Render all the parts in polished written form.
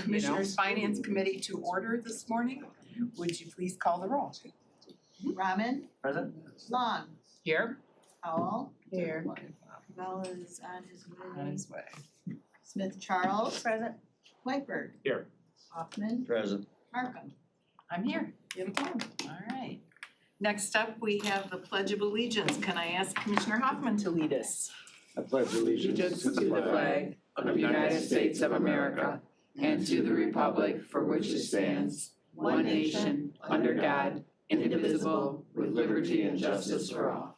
Commissioners Finance Committee to order this morning. Would you please call the roll? Rahman, Present. Long, Here. Howell, Here. Bell is on his On way. his way. Smith Charles. Present. Whiteberg. Here. Hoffman, Present. Markham. I'm here. Beautiful. All right. Next up, we have the Pledge of Allegiance. Can I ask Commissioner Hoffman to lead us? I pledge allegiance to the flag of the United States of America and to the republic for which it stands, one nation, under God, indivisible, with liberty and justice for all.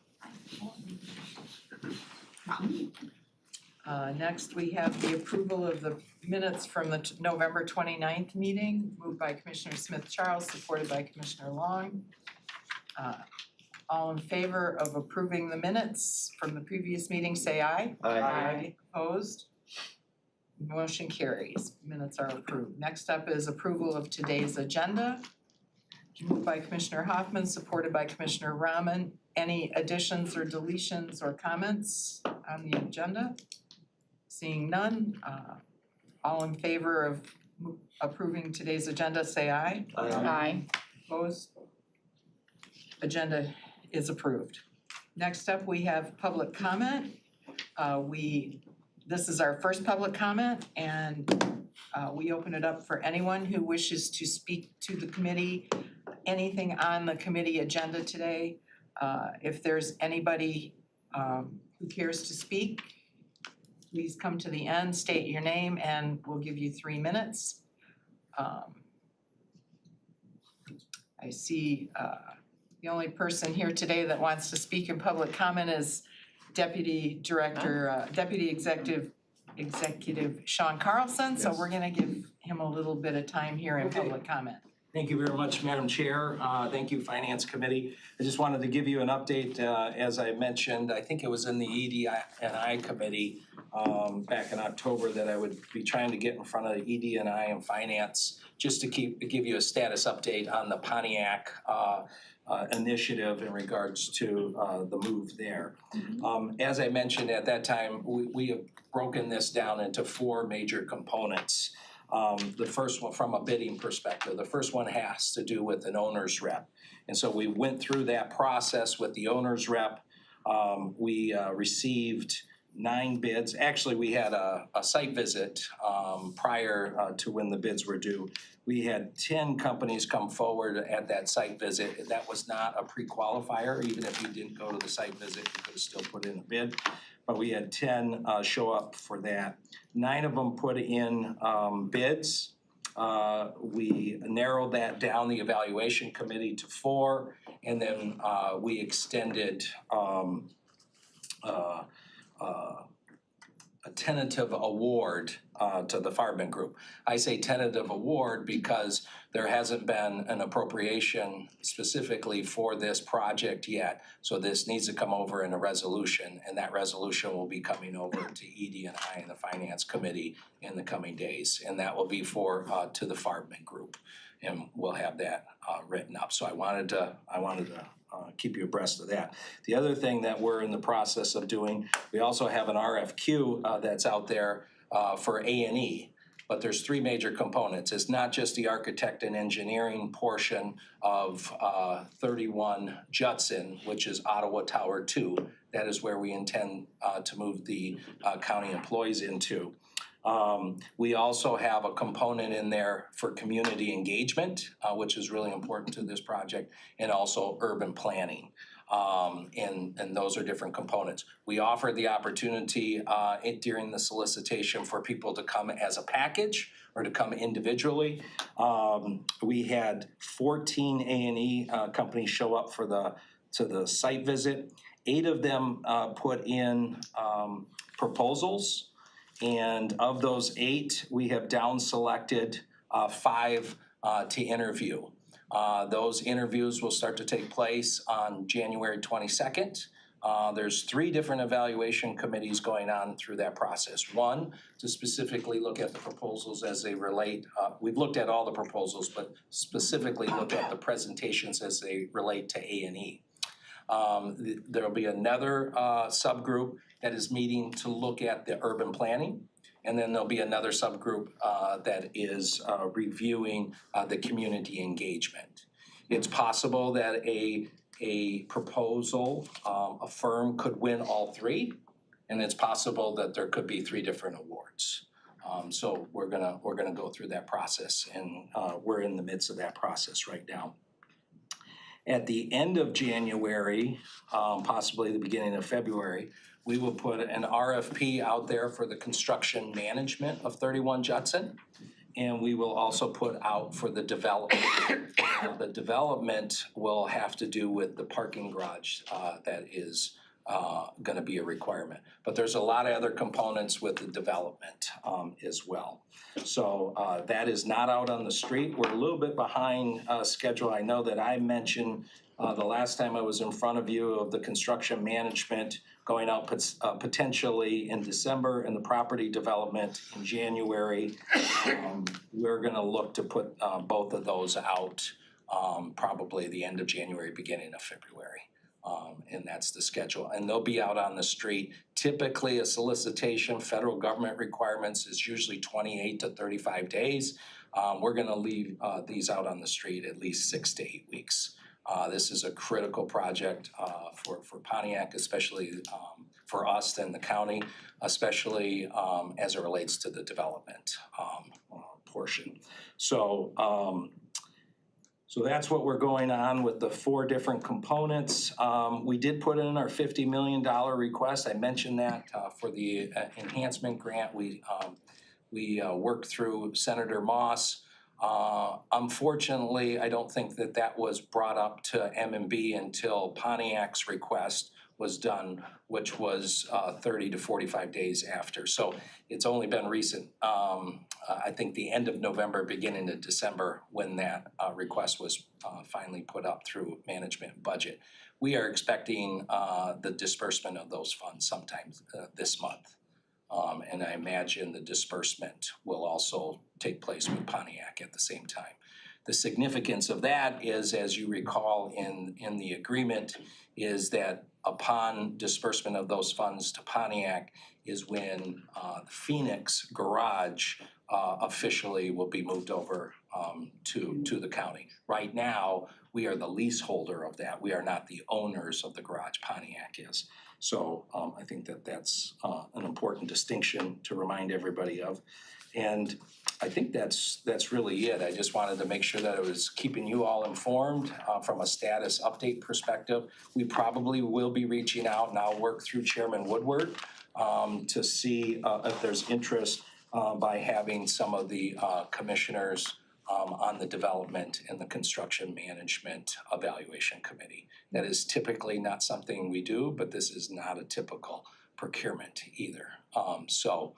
Next, we have the approval of the minutes from the November 29th meeting, moved by Commissioner Smith Charles, supported by Commissioner Long. All in favor of approving the minutes from the previous meeting, say aye. Aye. Opposed? Motion carries. Minutes are approved. Next up is approval of today's agenda. Moved by Commissioner Hoffman, supported by Commissioner Rahman. Any additions or deletions or comments on the agenda? Seeing none, all in favor of approving today's agenda, say aye. Aye. Opposed? Agenda is approved. Next up, we have public comment. This is our first public comment, and we open it up for anyone who wishes to speak to the committee, anything on the committee agenda today. If there's anybody who cares to speak, please come to the end, state your name, and we'll give you 3 minutes. I see the only person here today that wants to speak in public comment is Deputy Executive Sean Carlson, so Yes. we're gonna give him a little bit of time here in public comment. Thank you very much, Madam Chair. Thank you, Finance Committee. I just wanted to give you an update. As I mentioned, I think it was in the ED&I Committee back in October that I would be trying to get in front of the ED&I and Finance just to give you a status update on the Pontiac initiative in regards to the move there. As I mentioned at that time, we have broken this down into 4 major components. The first one from a bidding perspective, the first one has to do with an owner's rep. And so we went through that process with the owner's rep. We received 9 bids. Actually, we had a site visit prior to when the bids were due. We had 10 companies come forward at that site visit. That was not a pre-qualifier. Even if you didn't go to the site visit, you could have still put in a bid. But we had 10 show up for that. 9 of them put in bids. We narrowed that down, the evaluation committee, to 4, and then we extended a tentative award to the Farbman Group. I say tentative award because there hasn't been an appropriation specifically for this project yet. So this needs to come over in a resolution, and that resolution will be coming over to ED&I and the Finance Committee in the coming days. And that will be for to the Farbman Group. And we'll have that written up. So I wanted to keep you abreast of that. The other thing that we're in the process of doing, we also have an RFQ that's out there for A&E. But there's 3 major components. It's not just the architect and engineering portion of 31 Judson, which is Ottawa Tower 2. That is where we intend to move the county employees into. We also have a component in there for community engagement, which is really important to this project, and also urban planning. And those are different components. We offer the opportunity during the solicitation for people to come as a package or to come individually. We had 14 A&E companies show up for the site visit. 8 of them put in proposals. And of those 8, we have down selected 5 to interview. Those interviews will start to take place on January 22nd. There's 3 different evaluation committees going on through that process. One, to specifically look at the proposals as they relate. We've looked at all the proposals, but specifically look at the presentations as they relate to A&E. There'll be another subgroup that is meeting to look at the urban planning. And then there'll be another subgroup that is reviewing the community engagement. It's possible that a proposal, a firm could win all three, and it's possible that there could be 3 different awards. So we're gonna go through that process, and we're in the midst of that process right now. At the end of January, possibly the beginning of February, we will put an RFP out there for the construction management of 31 Judson. And we will also put out for the development. The development will have to do with the parking garage that is gonna be a requirement. But there's a lot of other components with the development as well. So that is not out on the street. We're a little bit behind schedule. I know that I mentioned the last time I was in front of you of the construction management going out potentially in December and the property development in January. We're gonna look to put both of those out probably the end of January, beginning of February. And that's the schedule, and they'll be out on the street. Typically, a solicitation, federal government requirements is usually 28 to 35 days. We're gonna leave these out on the street at least 6 to 8 weeks. This is a critical project for Pontiac, especially for us and the county, especially as it relates to the development portion. So that's what we're going on with the 4 different components. We did put in our $50 million request. I mentioned that for the enhancement grant. We worked through Senator Moss. Unfortunately, I don't think that was brought up to M&B until Pontiac's request was done, which was 30 to 45 days after. So it's only been recent, I think the end of November, beginning of December, when that request was finally put up through management budget. We are expecting the disbursement of those funds sometime this month. And I imagine the disbursement will also take place with Pontiac at the same time. The significance of that is, as you recall in the agreement, is that upon disbursement of those funds to Pontiac is when the Phoenix garage officially will be moved over to the county. Right now, we are the leaseholder of that. We are not the owners of the garage. Pontiac is. So I think that's an important distinction to remind everybody of. And I think that's really it. I just wanted to make sure that I was keeping you all informed from a status update perspective. We probably will be reaching out, and I'll work through Chairman Woodward to see if there's interest by having some of the commissioners on the development and the construction management evaluation committee. That is typically not something we do, but this is not a typical procurement either. So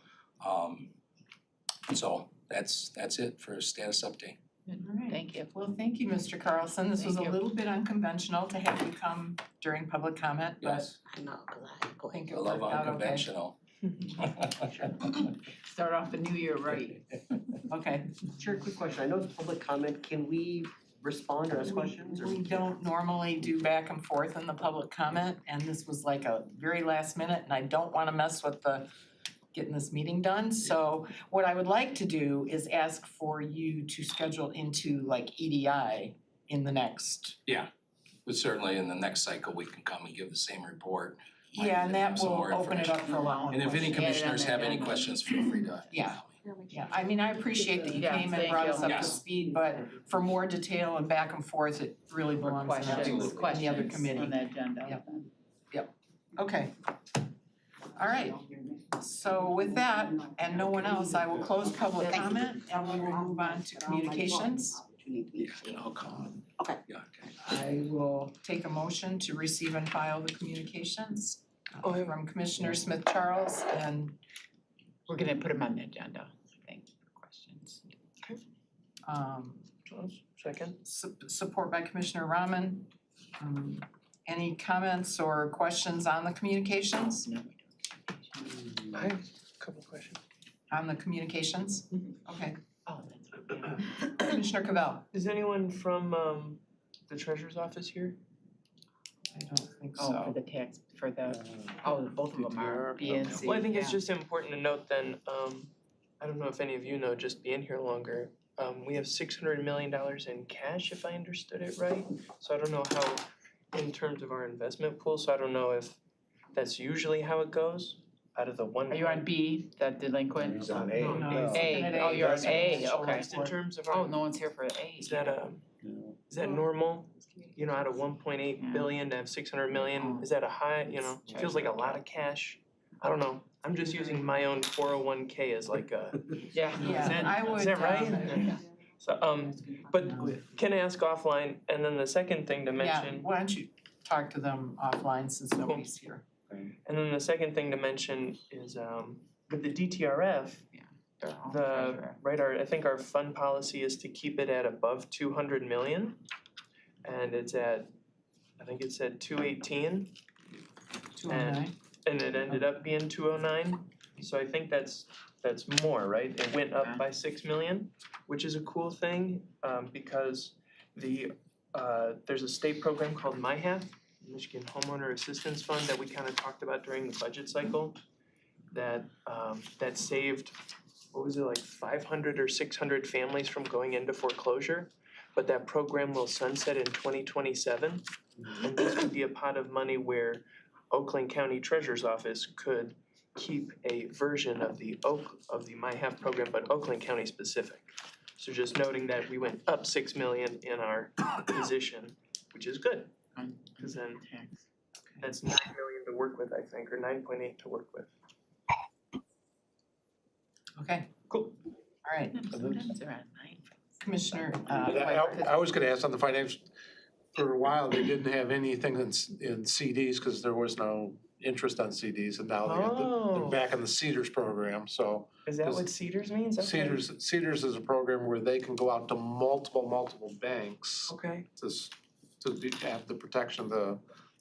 that's it for status update. Alright. Thank you. Well, thank you, Mr. Carlson. This was a Thank you. little bit unconventional to have you come during public comment, but Yes, I know, I think I it love worked out okay. unconventional. Start off the new year right. Okay, Sure, quick question. I know it's public comment. Can we respond or ask questions or? we don't normally do back and forth in the public comment, and this was like a very last minute, and I don't wanna mess with getting this meeting done. So what I would like to do is ask for you to schedule into like EDI in the next. But certainly in the next cycle, we can come and give the same report. Yeah, and that Have some will more open it up for a lot more And if any questions. commissioners have any questions, feel free to. Yeah. Yeah, I mean, I appreciate that you Yeah, came and thank brought you. us up to Yes. speed, but for more detail and back and forth, it really belongs in Absolutely. the other committee. On the agenda. Yep. Okay. All right, so with that, and no one else, I will close public comment and we will move on to communications. Yeah, I'll call. Okay. Yeah, okay. I will take a motion to receive and file the communications from Commissioner Smith Charles and We're gonna put them on the agenda, I think, for questions. Second. Support by Commissioner Rahman. Any comments or questions on the communications? No. I have a couple questions. On the communications? Okay, Oh, that's, Commissioner Cavell? Is anyone from the treasurer's office here? I don't think oh, for so. the tax, for the, oh, both of them are B and C. Well, I think it's yeah. just important to note then, I don't know if any of you know, just being here longer, we have $600 million in cash, if I understood it right. So I don't know how, in terms of our investment pool, so I don't know if that's usually how it goes, out of the one. Are you on B, the delinquent? He's on A. No, No, no. he's A, looking at oh, you're on That's A, financial okay. Just in report. terms of Oh, our, no one's here for A. is that normal? You know, out of 1.8 Yeah. billion to have 600 million, is that a high, you know, it feels like a lot of cash. I don't know, I'm just using my own 401k as like a, Yeah. Yeah, I would. is that right? So, but can I ask offline, and then the second thing to Yeah, mention, why don't you talk to them offline since nobody's here? and then the second thing to mention is, with the DTRF, I think our fund policy is to keep it at above 200 million. And it's at, I think it said 218, 209. and it ended up being 209. So I think that's more, right? It went up by 6 million, which is a cool thing, because there's a state program called MyHAF, Michigan Homeowner Assistance Fund, that we kind of talked about during the budget cycle, that saved, what was it, like 500 or 600 families from going into foreclosure. But that program will sunset in 2027. And this would be a pot of money where Oakland County Treasurer's Office could keep a version of the MyHAF program, but Oakland County specific. So just noting that we went up 6 million in our position, which is good. Cause then that's 9 million to work with, I think, or 9.8 to work with. Okay, Cool. all right, Sometimes they're at 9. Commissioner, I was gonna ask on the finance, for a while, they didn't have anything in CDs, cause there was no interest on CDs, and now they're back in the Cedars program, so. Is that what Cedars means? Okay. Cedars is a program where they can go out to multiple banks Okay. have the protection, the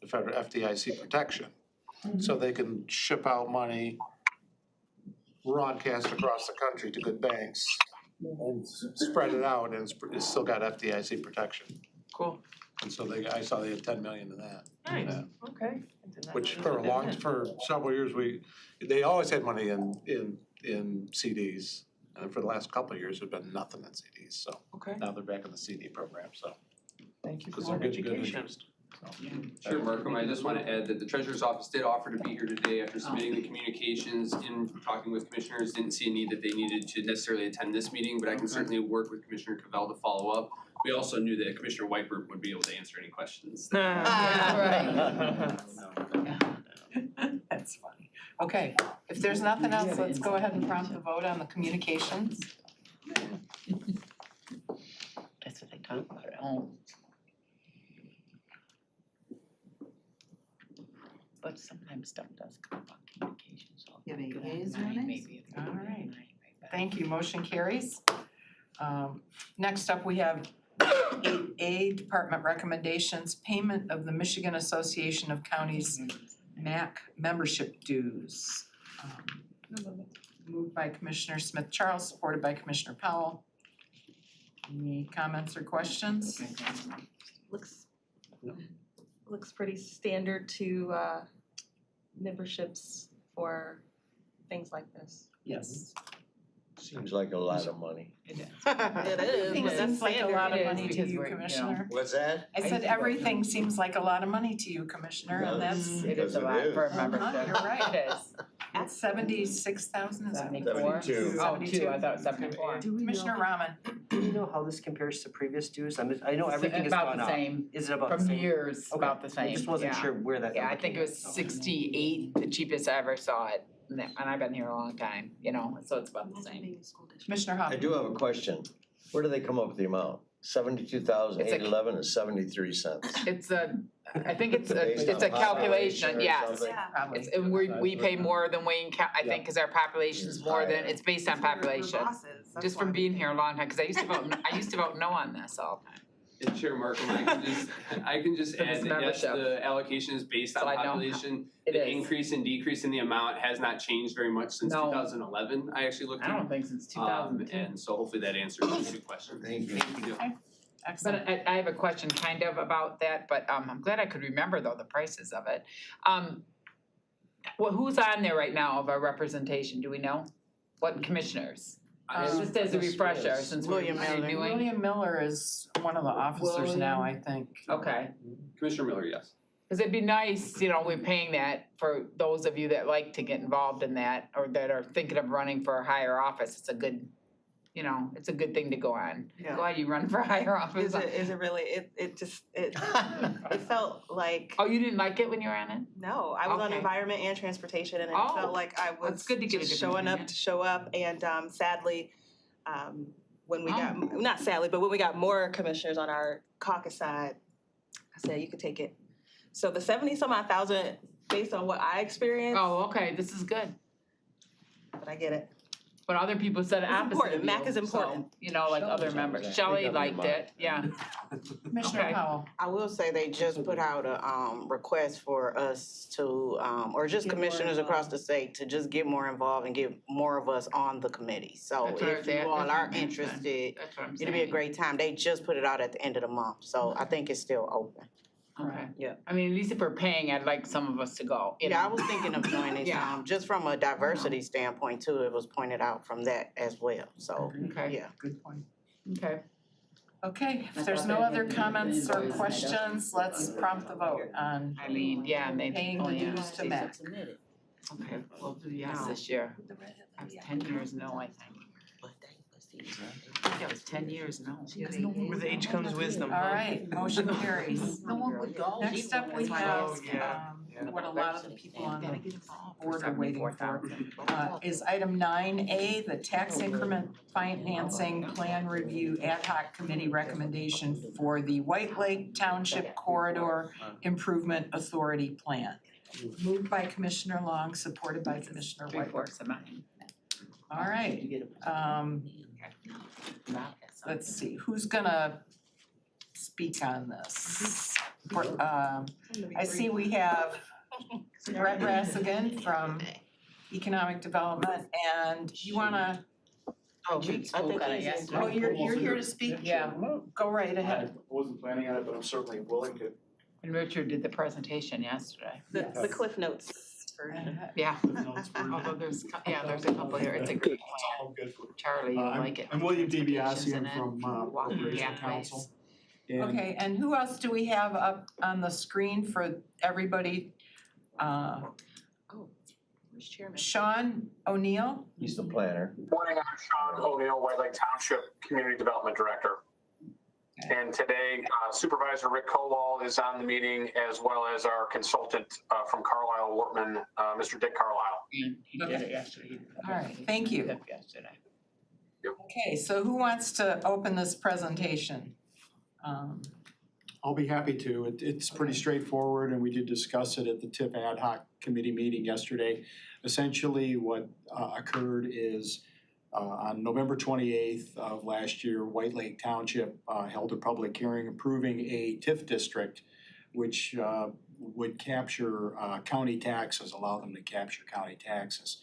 federal FDIC protection. So they can ship out money, broadcast across the country to good banks, and spread it out, and it's still got FDIC protection. Cool. And so I saw they had 10 million in that. Nice. Yeah. Okay. I did not Which know that. for several years, they always had money in CDs. And for the last couple of years, there's been nothing in CDs, so Okay. now they're back in the CD program, so. Thank you for Because that they're good education. interest, so. Sure, Markham, I just wanna add that the treasurer's office did offer to be here today after submitting the communications in talking with commissioners, didn't see a need that they needed to necessarily attend this meeting, but I can certainly work with Commissioner Cavell to follow up. We also knew that Commissioner Whiteberg would be able to answer any questions. that's funny. Okay, if there's nothing else, let's go ahead and prompt the vote on the communications. That's what they talk about at home. But sometimes stuff does come up on communications, so. You have any good yeas or on mine, nays? maybe. All right. Thank you, motion carries. Next up, we have 8A, Department Recommendations, Payment of the Michigan Association of Counties MAC Membership Dues. Moved by Commissioner Smith Charles, supported by Commissioner Powell. Any comments or questions? Looks pretty standard to memberships for things like this. Yes. Seems like a lot of money. It is. Everything but seems like a lot of It is money to because you, we're, you know, Commissioner. What's that? I said everything seems like a lot of money to you, Commissioner, and that's, It is a Because it lot for a is. membership. You're right. It is. it's 76,000, is it? 74? 72. Oh, 2, I thought 74. Commissioner Rahman, Do we know how this compares to previous dues? I know everything has gone up. About the same, Is it about the from same? years, Okay. about the same, I just wasn't yeah. sure where that Yeah, I number think it came was from. 68, the cheapest I ever saw it, and I've been here a long time, you know, so it's about the same. Commissioner I Hoffman. do have a question. Where do they come up with the amount? 72,811 and 73 cents. It's I think it's Based a on calculation, population or yes. something? Probably. It's, and we pay more than Wayne County, I think, cause our population's more than, it's based on population. Just from being here a long time, cause I used to vote no on this all the time. And Chair Markham, I can just For this add that yes, membership. the allocation is based So on I know how- population. It The is. increase and decrease in the amount has not changed very much since No. 2011, I actually looked I don't at. think since 2002. And so hopefully that answers the two questions. Thank you. Excellent. But I have a question kind of about that, but I'm glad I could remember though the prices of it. Well, who's on there right now of our representation, do we know? What commissioners? Um, Just as a refresher, since we're William Miller. renewing. William Miller is one of the officers now, I think. Okay, Commissioner Miller, yes. cause it'd be nice, you know, we're paying that for those of you that like to get involved in that or that are thinking of running for a higher office. It's a good, you know, it's a good thing to go on. Yeah. Go ahead, you run for a higher office. Is it really, it just, it felt like, Oh, you didn't like it when you were on it? no, I was on Okay. environment and transportation and it Oh, felt like I was that's good to get a just different showing up opinion. to show up and sadly, when we got, Oh. not sadly, but when we got more commissioners on our caucus side, I said, you could take it. So the 70 some odd thousand, based on what I experienced, Oh, okay, this is good. but I get it. But other people said It's opposite important. of MAC you, is important. so, you know, like other Shelley's members. always Shelley at liked PWI. it, yeah. Commissioner Okay. Powell. I will say they just put out a request for us to or just Get more commissioners across involved. the state to just get more involved and get more of us on the committee. So That's what if you all that's are what I'm saying. interested, That's what I'm it'll be a saying. great time. They just put it out at the end of the month, so I think it's still open. Okay. Yeah. I mean, at least if we're paying, I'd like some of us to go, you Yeah, I know. was thinking of joining, Yeah. just from a diversity standpoint too, it was pointed out from that as well, so, Okay, yeah. Good point. okay. Okay, I if there's thought no they other had the comments or invoice and I don't- questions, let's prompt the vote on Eileen, yeah, and they. paying oh, the yeah. dues to MAC. Okay, we'll do yes this year. That was 10 years no, I think. I think that was 10 years no. With age comes wisdom, All huh? right, motion carries. No one would go. Next up, we Oh, have, yeah, yeah. what a lot of the people on Gotta the get involved for board are waiting for. 74,000. Is item 9A, the tax increment financing plan review ad hoc committee recommendation for the White Lake Township Corridor Improvement Authority Plan. Moved by Commissioner Long, supported by Commissioner White. 3/4 of mine. All right, let's see, who's gonna speak on this? I see we have Brett Rassigan from Economic Development, and you wanna, Oh, You I think spoke on it he's- yesterday. oh, you're here to speak? Yeah, Go right ahead. Wasn't planning on it, but I'm certainly willing to. and Richard did the presentation yesterday. The Cliff Notes version. Yeah, although there's a couple here, it's a great It's plan. all good for. Charlie, you'll I'm- like it. I'm William DiBiase, Presentations I'm in it, from walking Corporation pathways. Council. And Okay, and who else do we have up on the screen for everybody? Where's Chairman? Sean O'Neill? He's the planner. Morning, I'm Sean O'Neill, White Lake Township Community Development Director. And today Supervisor Rick Kowal is on the meeting, as well as our consultant from Carlisle Wortman, Mr. Dick Carlisle. He did it yesterday. All right, thank you. Yesterday. Okay, so who wants to open this presentation? I'll be happy to. It's pretty straightforward, and we did discuss it at the TIP ad hoc committee meeting yesterday. Essentially, what occurred is on November 28th of last year, White Lake Township held a public hearing approving a TIF district, which would capture county taxes, allow them to capture county taxes.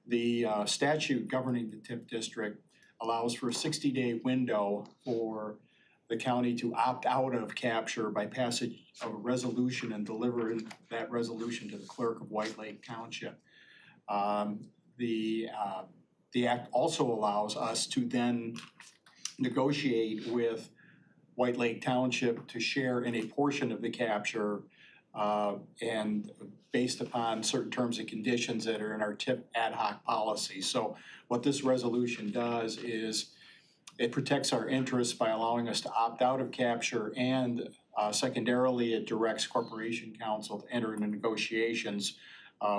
The statute governing the TIF district allows for a 60-day window for the county to opt out of capture by passage of a resolution and delivering that resolution to the clerk of White Lake Township. The act also allows us to then negotiate with White Lake Township to share in a portion of the capture and based upon certain terms and conditions that are in our TIP ad hoc policy. So what this resolution does is it protects our interests by allowing us to opt out of capture, and secondarily, it directs Corporation Council to enter into negotiations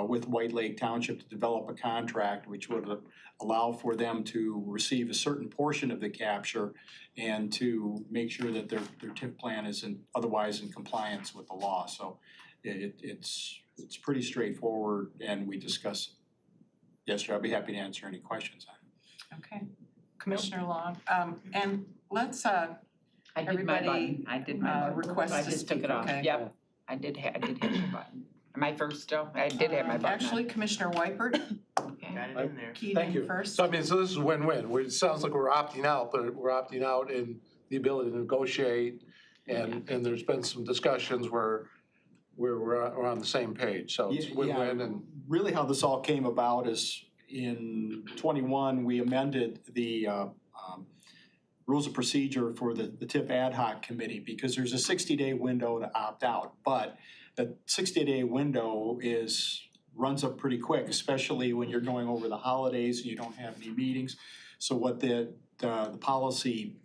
with White Lake Township to develop a contract which would allow for them to receive a certain portion of the capture and to make sure that their TIF plan is otherwise in compliance with the law. So it's pretty straightforward, and we discussed it yesterday. I'll be happy to answer any questions on it. Okay, Commissioner Long, and let's, I did my Everybody, button, I did my button. request I to just took speak, it off, okay. yep. I did hit my button. Am I first still? I did have my button on. actually, Commissioner Wypert Okay. Got it in there. keyed Thank in you. first. So I mean, so this is win-win. It sounds like we're opting out, but we're opting out in the ability to negotiate. And there's been some discussions where we're on the same page, so it's Yeah, win-win and. Really how this all came about is in 21, we amended the rules of procedure for the TIF ad hoc committee because there's a 60-day window to opt out. But that 60-day window runs up pretty quick, especially when you're going over the holidays and you don't have any meetings. So what the policy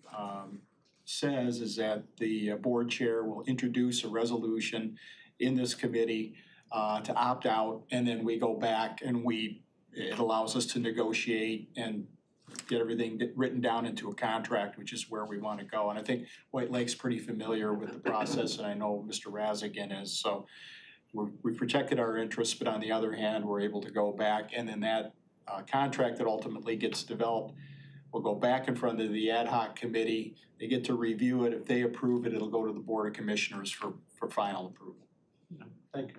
says is that the board chair will introduce a resolution in this committee to opt out, and then we go back and it allows us to negotiate and get everything written down into a contract, which is where we want to go. And I think White Lake's pretty familiar with the process, and I know Mr. Razigan is. So we've protected our interests, but on the other hand, we're able to go back, and then that contract that ultimately gets developed will go back in front of the ad hoc committee. They get to review it. If they approve it, it'll go to the Board of Commissioners for final approval. Thank you.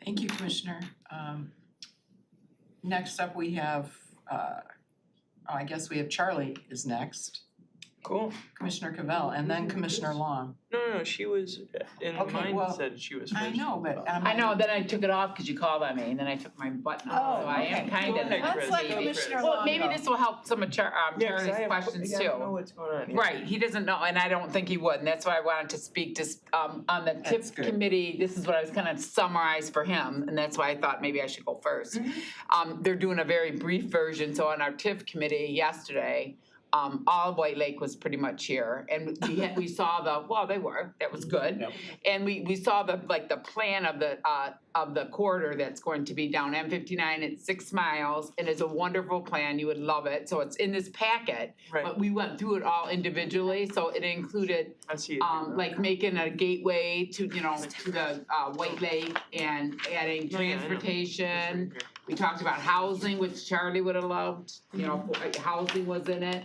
Thank you, Commissioner. Next up, we have, I guess we have Charlie is next. Cool. Commissioner Cavell, and then Commissioner Long. No, she was, in Okay, mine well, said she was first. I know, but. I know, then I took it off because you called on me, and then I took my button off, so I am okay. kind of. Go ahead, Let's let Chris. Commissioner Well, Long maybe go. this will help some of Charlie's questions too. I don't know what's going on. Right, he doesn't know, and I don't think he would, and that's why I wanted to speak to, on the That's TIP good. committee, this is what I was gonna summarize for him, and that's why I thought maybe I should go first. They're doing a very brief version, so on our TIF committee yesterday, all of White Lake was pretty much here, and we saw that was good. Yep. And we saw the plan of the corridor that's going to be down M59 at 6 miles, and it's a wonderful plan, you would love it, so it's in this packet. Right. But we went through it all individually, so it included I see it. like making a gateway to the White Lake and adding Yeah, I know. transportation. We talked about housing, which Charlie would have loved, housing was in it.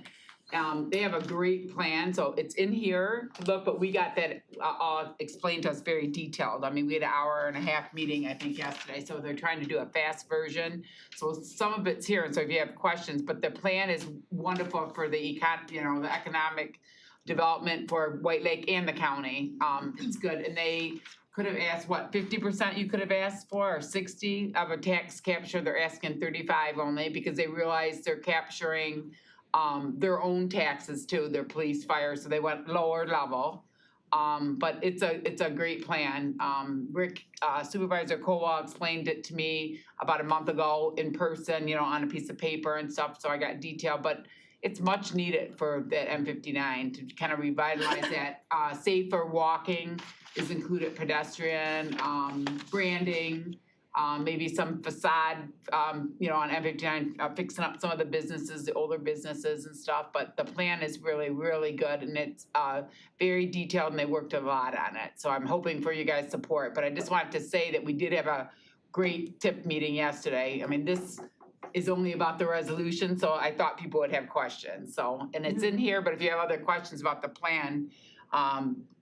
They have a great plan, so it's in here, look, but we got that all explained to us very detailed. I mean, we had an hour and a half meeting, I think, yesterday, so they're trying to do a fast version. So some of it's here, and so if you have questions, but the plan is wonderful for the the economic development for White Lake and the county. It's good, and they could have asked, 50% you could have asked for, or 60 of a tax capture, they're asking 35 only, because they realize they're capturing their own taxes too, their police, fire, so they went lower level. But it's a great plan. Rick, Supervisor Kowal explained it to me about a month ago in person, on a piece of paper and stuff, so I got detail, but it's much needed for that M59 to kind of revitalize that. Safer walking is included, pedestrian, branding, maybe some facade, on M59, fixing up some of the businesses, the older businesses and stuff. But the plan is really, really good, and it's very detailed, and they worked a lot on it. So I'm hoping for you guys' support. But I just wanted to say that we did have a great TIP meeting yesterday. I mean, this is only about the resolution, so I thought people would have questions. So, and it's in here, but if you have other questions about the plan,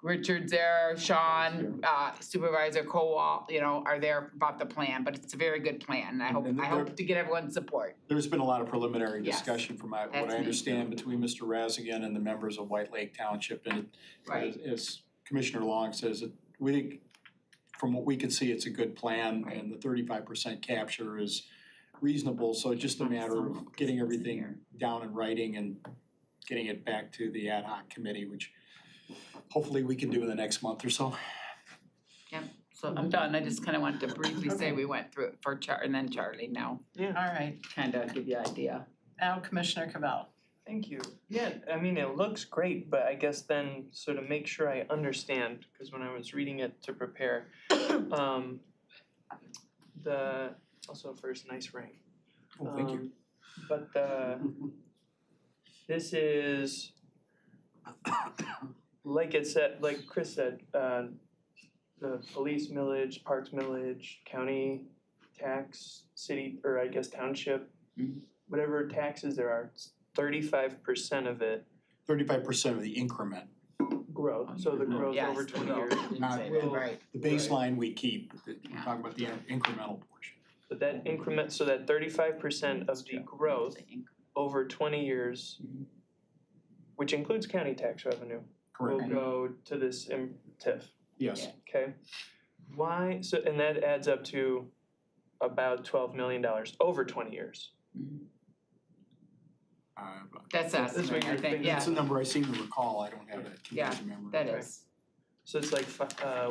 Richard's there, Sean, Supervisor Kowal, are there about the plan, but it's a very good plan. I hope to get everyone's support. There's been a lot of preliminary Yes. discussion from what That's I me. understand between Mr. Razigan and the members of White Lake Township. And Right. as Commissioner Long says, we think, from what we can see, it's a good plan, and the 35% capture is reasonable. So it's just a matter of getting everything down in writing and getting it back to the ad hoc committee, which hopefully we can do in the next month or so. Yep, so I'm done. I just kind of wanted to briefly say we went through it for and then Charlie now, All right, kind of give you an idea. now Commissioner Cavell. Thank you. Yeah, I mean, it looks great, but I guess then, so to make sure I understand, because when I was reading it to prepare, also first, nice ring. Oh, thank you. But this is, like it said, like Chris said, the police millage, parks millage, county tax, city, or I guess township, whatever taxes there are, 35% of it 35% of the increment, growth, so the growth Yes, over the 20 growth. years. not Right. the baseline we keep. We're talking about the incremental portion. But that increment, so that 35% of the growth over 20 years, which includes county tax revenue, will Correct. go to this TIF, Yes. okay? Why, so, and that adds up to about $12 million over 20 years. That's This is what estimate, I you're think, thinking. yeah, It's a number I seem to recall, I don't have it Yeah, in memory. that is. So it's like,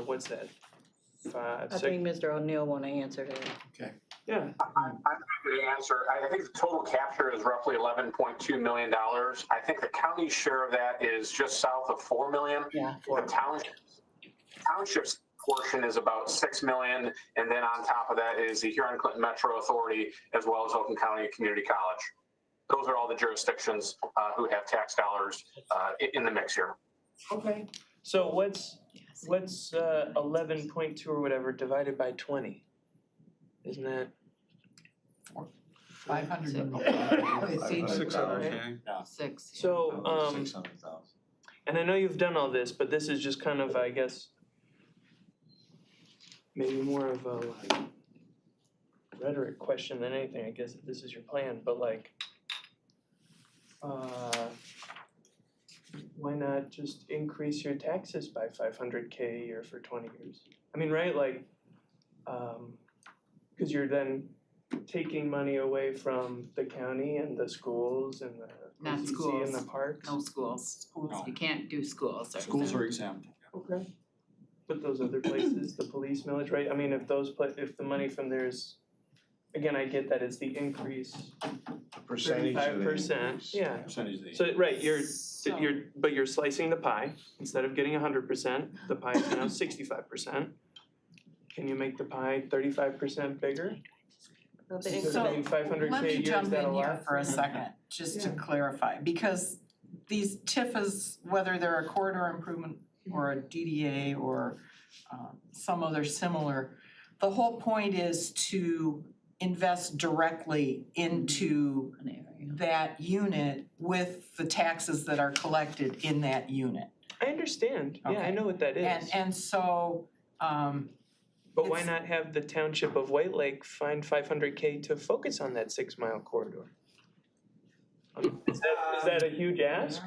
what's that? I 6, think Mr. O'Neill wanna answer that. yeah. I'm happy to answer. I think the total capture is roughly $11.2 million. I think the county share of that is just south of $4 million. Yeah. The township's portion is about $6 million, and then on top of that is the Huron-Clinton Metro Authority as well as Oakland County Community College. Those are all the jurisdictions who have tax dollars in the mix here. Okay. So what's 11.2 or whatever divided by 20? Isn't that? 500. Six. So, 600,000. and I know you've done all this, but this is just kind of, I guess, maybe more of a like rhetoric question than anything. I guess if this is your plan, but like, why not just increase your taxes by $500K a year for 20 years? I mean, right, like, because you're then taking money away from the county and the schools and the Not OCC schools. and the parks. No schools. No. You can't do schools. Schools are exempt. Okay. But those other places, the police millage, right? I mean, if if the money from there's, again, I get that it's the increase, Percentage of the 35%, increase. yeah. Percentage of the. So, right, but you're slicing the pie. Instead of getting 100%, the pie is now 65%. Can you make the pie 35% bigger? Because So, I mean, 500K Let a me year, is jump that a in here lot? for a second, just to clarify, because these TIFAs, whether they're a corridor improvement or a DDA or some other similar, the whole point is to invest directly into that unit with the taxes that are collected in that unit. I understand, yeah, I Okay. know what that is. And so, But why it's- not have the township of White Lake find 500K to focus on that 6-mile corridor? Is that a huge ask?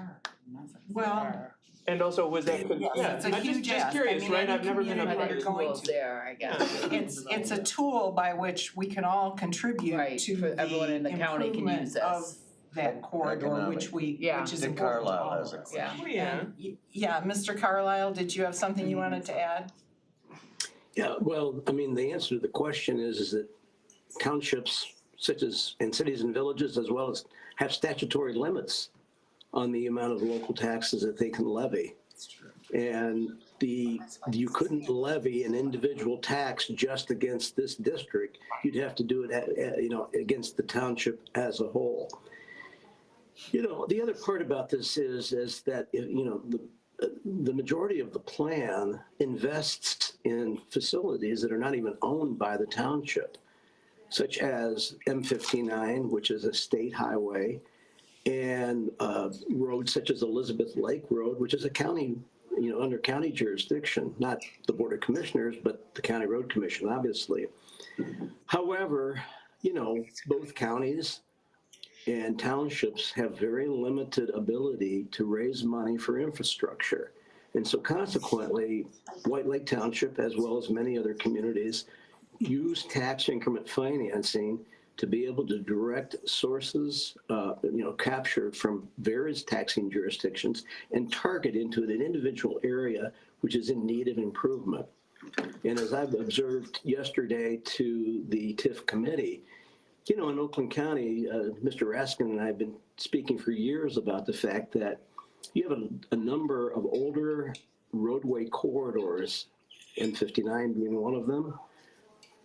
well, And also, was that, yes, it's a I'm huge just ask. curious, I mean, right? any I've never been a community part that of are going to. there, I guess. It's a tool by which we can all contribute Right, to for everyone in the the county can improvement use of this. that corridor, Economic. which Yeah. which is Dick important to all Carlisle of has a us. Yeah. Oh, yeah. And yeah, Mr. Carlisle, did you have something you wanted to add? Yeah, well, I mean, the answer to the question is that townships such as, and cities and villages as well as have statutory limits on the amount of local taxes that they can levy. And you couldn't levy an individual tax just against this district. You'd have to do it, against the township as a whole. The other part about this is that, the majority of the plan invests in facilities that are not even owned by the township, such as M59, which is a state highway, and roads such as Elizabeth Lake Road, which is a county, under county jurisdiction, not the Board of Commissioners, but the County Road Commission, obviously. However, both counties and townships have very limited ability to raise money for infrastructure. And so consequently, White Lake Township, as well as many other communities, use tax increment financing to be able to direct sources, captured from various taxing jurisdictions and target into an individual area which is in need of improvement. And as I've observed yesterday to the TIF committee, in Oakland County, Mr. Raskin and I have been speaking for years about the fact that you have a number of older roadway corridors, M59 being one of them,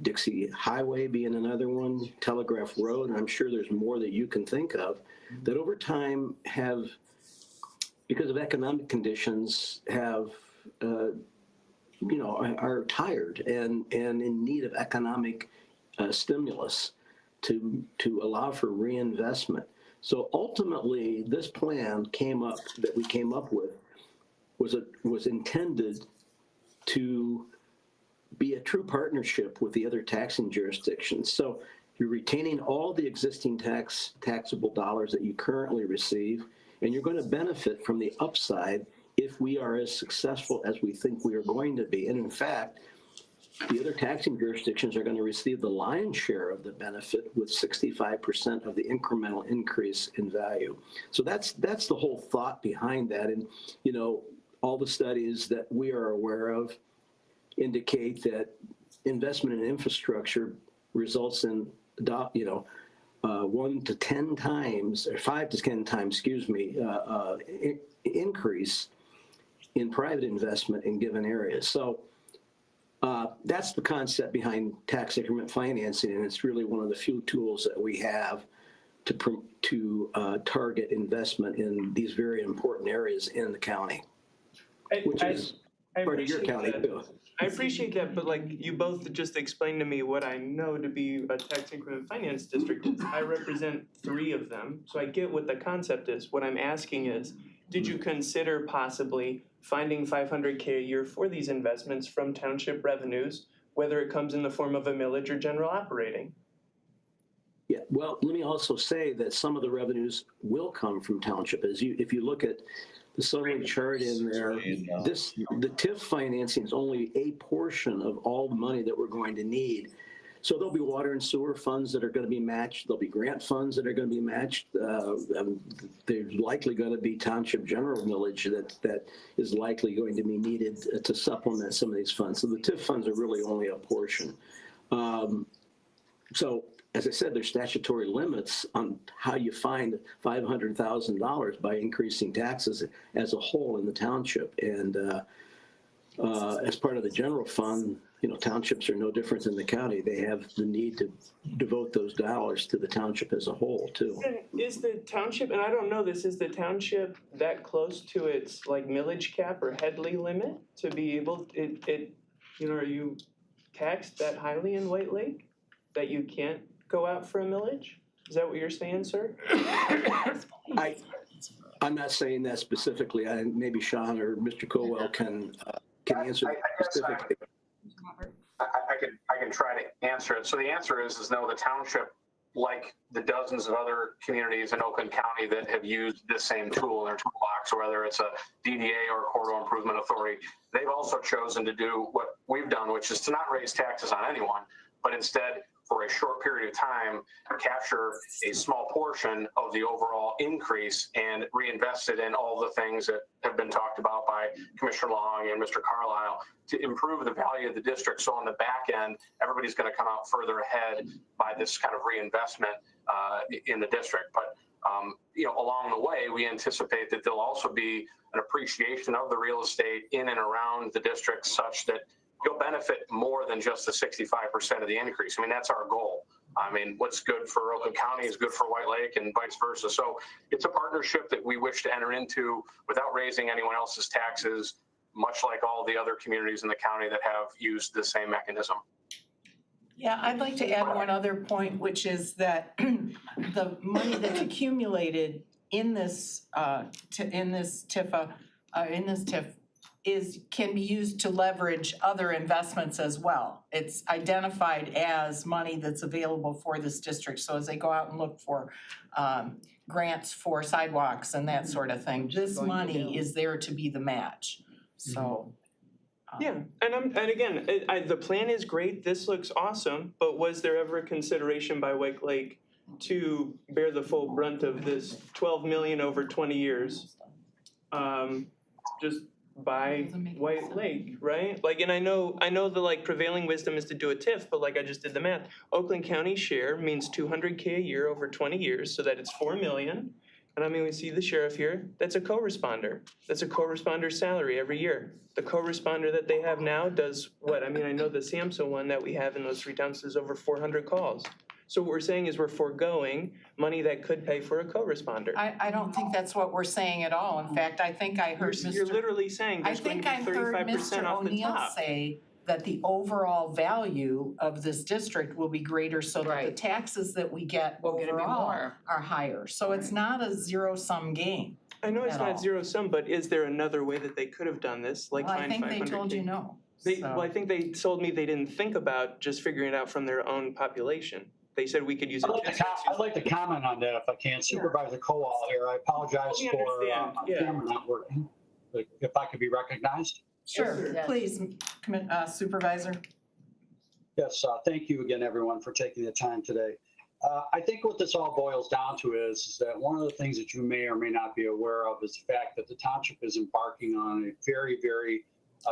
Dixie Highway being another one, Telegraph Road, and I'm sure there's more that you can think of, that over time have, because of economic conditions, are tired and in need of economic stimulus to allow for reinvestment. So ultimately, this plan that we came up with was intended to be a true partnership with the other taxing jurisdictions. So you're retaining all the existing taxable dollars that you currently receive, and you're going to benefit from the upside if we are as successful as we think we are going to be. And in fact, the other taxing jurisdictions are gonna receive the lion's share of the benefit with 65% of the incremental increase in value. So that's the whole thought behind that. And, you know, all the studies that we are aware of indicate that investment in infrastructure results in, 1 to 10 times, or 5 to 10 times, excuse me, increase in private investment in given areas. So that's the concept behind tax increment financing, and it's really one of the few tools that we have to target investment in these very important areas in the county, which is part of your county too. I appreciate that, but like you both just explained to me what I know to be a tax increment finance district is. I represent 3 of them, so I get what the concept is. What I'm asking is, did you consider possibly finding $500K a year for these investments from township revenues, whether it comes in the form of a millage or general operating? Yeah, well, let me also say that some of the revenues will come from township. If you look at the summary chart in there, the TIF financing is only a portion of all the money that we're going to need. So there'll be water and sewer funds that are going to be matched. There'll be grant funds that are going to be matched. There's likely going to be township general millage that is likely going to be needed to supplement some of these funds. So the TIF funds are really only a portion. So as I said, there's statutory limits on how you find $500,000 by increasing taxes as a whole in the township. And as part of the general fund, you know, townships are no different than the county. They have the need to devote those dollars to the township as a whole too. And is the township, and I don't know this, is the township that close to its like millage cap or Headley limit to be able, are you taxed that highly in White Lake that you can't go out for a millage? Is that what you're saying, sir? I'm not saying that specifically. Maybe Sean or Mr. Colwell can answer that specifically. I can try to answer it. So the answer is no, the township, like the dozens of other communities in Oakland County that have used this same tool in their toolbox, whether it's a DDA or a corridor improvement authority, they've also chosen to do what we've done, which is to not raise taxes on anyone, but instead, for a short period of time, capture a small portion of the overall increase and reinvest it in all the things that have been talked about by Commissioner Long and Mr. Carlisle to improve the value of the district. So on the back end, everybody's going to come out further ahead by this kind of reinvestment in the district. But along the way, we anticipate that there'll also be an appreciation of the real estate in and around the district such that you'll benefit more than just the 65% of the increase. I mean, that's our goal. I mean, what's good for Oakland County is good for White Lake and vice versa. So it's a partnership that we wish to enter into without raising anyone else's taxes, much like all the other communities in the county that have used the same mechanism. Yeah, I'd like to add one other point, which is that the money that's accumulated in this TIF can be used to leverage other investments as well. It's identified as money that's available for this district. So as they go out and look for grants for sidewalks and that sort of thing, this money is there to be the match. So. Yeah, and again, the plan is great. This looks awesome. But was there ever a consideration by White Lake to bear the full brunt of this $12 million over 20 years? Just by White Lake, right? Like, and I know the like prevailing wisdom is to do a TIF, but like I just did the math. Oakland County share means $200K a year over 20 years, so that it's $4 million. And I mean, we see the sheriff here. That's a co-responder. That's a co-responder salary every year. The co-responder that they have now does what? I mean, I know the SAMHSA one that we have in those 3 towns is over 400 calls. So what we're saying is we're foregoing money that could pay for a co-responder. I don't think that's what we're saying at all. In fact, I think I heard You're literally saying there's going to be 35% off the top. Say that the overall value of this district will be greater so that the taxes that we get overall are higher. So it's not a zero-sum game. I know it's not zero-sum, but is there another way that they could have done this? Like I think they told you no. Well, I think they told me they didn't think about just figuring it out from their own population. They said we could use it. I'd like to comment on that if I can. Supervisor Kowal here. I apologize for my camera not working. But if I could be recognized. Sure, please, Supervisor. Yes, thank you again, everyone, for taking the time today. I think what this all boils down to is that one of the things that you may or may not be aware of is the fact that the township is embarking on a very, very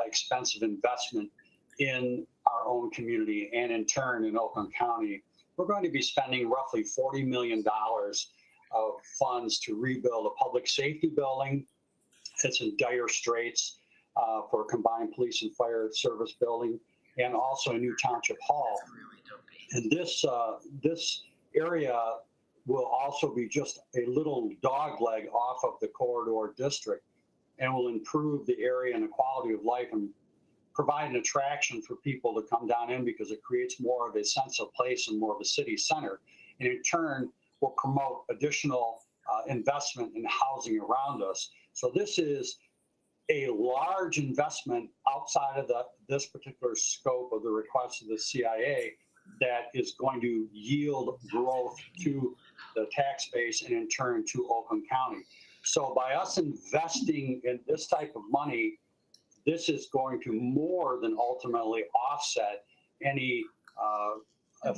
expensive investment in our own community, and in turn in Oakland County. We're going to be spending roughly $40 million of funds to rebuild a public safety building. It's in dire straits for a combined police and fire service building, and also a new township hall. And this area will also be just a little dog leg off of the corridor district, and will improve the area and the quality of life and provide an attraction for people to come down in, because it creates more of a sense of place and more of a city center. And in turn will promote additional investment in housing around us. So this is a large investment outside of this particular scope of the request of the CIA that is going to yield growth to the tax base and in turn to Oakland County. So by us investing in this type of money, this is going to more than ultimately offset any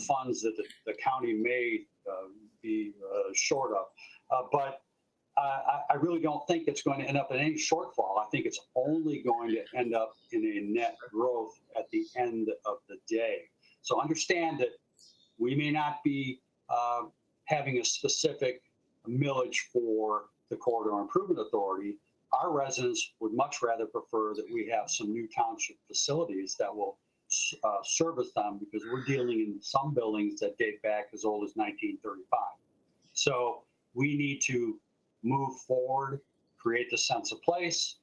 funds that the county may be short of. But I really don't think it's going to end up in any shortfall. I think it's only going to end up in a net growth at the end of the day. So understand that we may not be having a specific millage for the Corridor Improvement Authority. Our residents would much rather prefer that we have some new township facilities that will service them, because we're dealing in some buildings that date back as old as 1935. So we need to move forward, create the sense of place,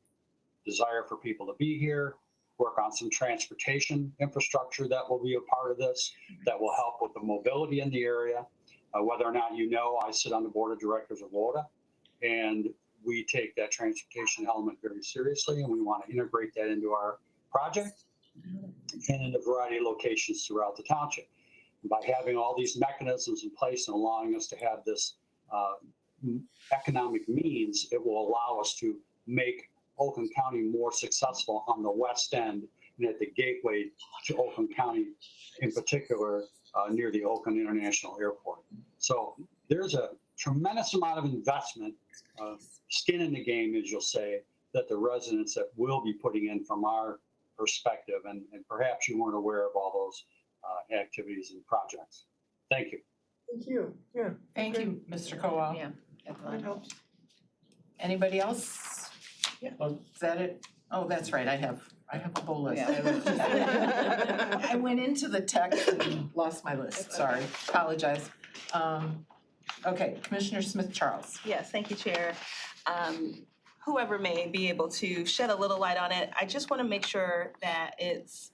desire for people to be here, work on some transportation infrastructure that will be a part of this, that will help with the mobility in the area. Whether or not you know, I sit on the board of directors of WODA, and we take that transportation element very seriously, and we want to integrate that into our project and in a variety of locations throughout the township. By having all these mechanisms in place and allowing us to have this economic means, it will allow us to make Oakland County more successful on the west end and at the gateway to Oakland County, in particular near the Oakland International Airport. So there's a tremendous amount of investment, skin in the game, as you'll say, that the residents that will be putting in from our perspective, and perhaps you weren't aware of all those activities and projects. Thank you. Thank you, yeah. Thank you, Mr. Kowal. Yeah. That helps. Anybody else? Yeah. Is that it? Oh, that's right, I have a whole list. Yeah. I went into the text and lost my list, sorry, apologize. Okay, Commissioner Smith Charles. Yes, thank you, Chair. Whoever may be able to shed a little light on it, I just want to make sure that it's,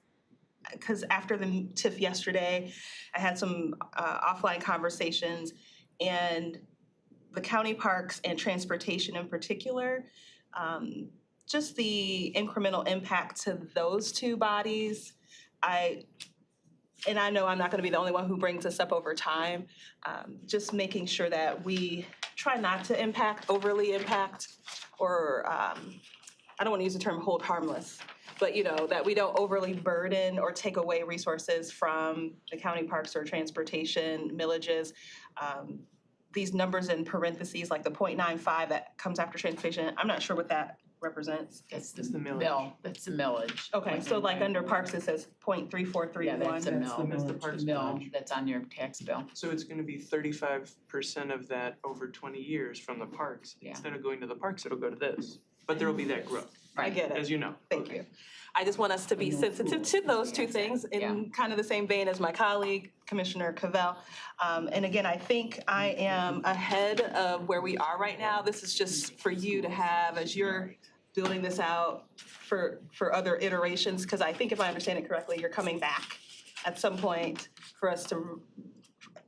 because after the TIF yesterday, I had some offline conversations, and the county parks and transportation in particular, just the incremental impact to those two bodies, and I know I'm not going to be the only one who brings this up over time, just making sure that we try not to overly impact, or I don't want to use the term hold harmless, but that we don't overly burden or take away resources from the county parks or transportation millages. These numbers in parentheses, like the 0.95 that comes after transportation, I'm not sure what that represents. That's the millage. mill, that's the millage. Okay, so like under parks, it says 0.3431. Yeah, that's a mill. That's the parks mill millage. that's on your tax bill. So it's gonna be 35% of that over 20 years from the parks. Yeah. Instead of going to the parks, it'll go to this, but there will be that growth, I get it. as you know. Thank you. I just want us to be sensitive to those two things in kind of the same vein as my colleague, Commissioner Cavell. And again, I think I am ahead of where we are right now. This is just for you to have as you're building this out for other iterations, because I think if I understand it correctly, you're coming back at some point for us to,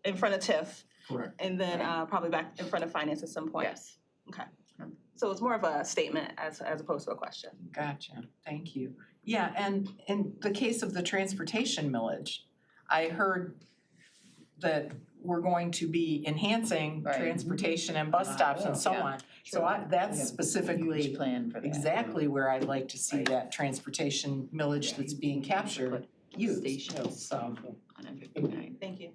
in front of TIF. Correct. And then probably back in front of finance at some point. Yes. Okay. So it's more of a statement as opposed to a question. Gotcha, thank you. Yeah, and in the case of the transportation millage, I heard that we're going to be enhancing Right. transportation and bus stops and so Yeah. on. So that's specifically Huge plan for that. exactly where I'd like to see that transportation millage that's being captured used, Stations. so. On M59. Thank you.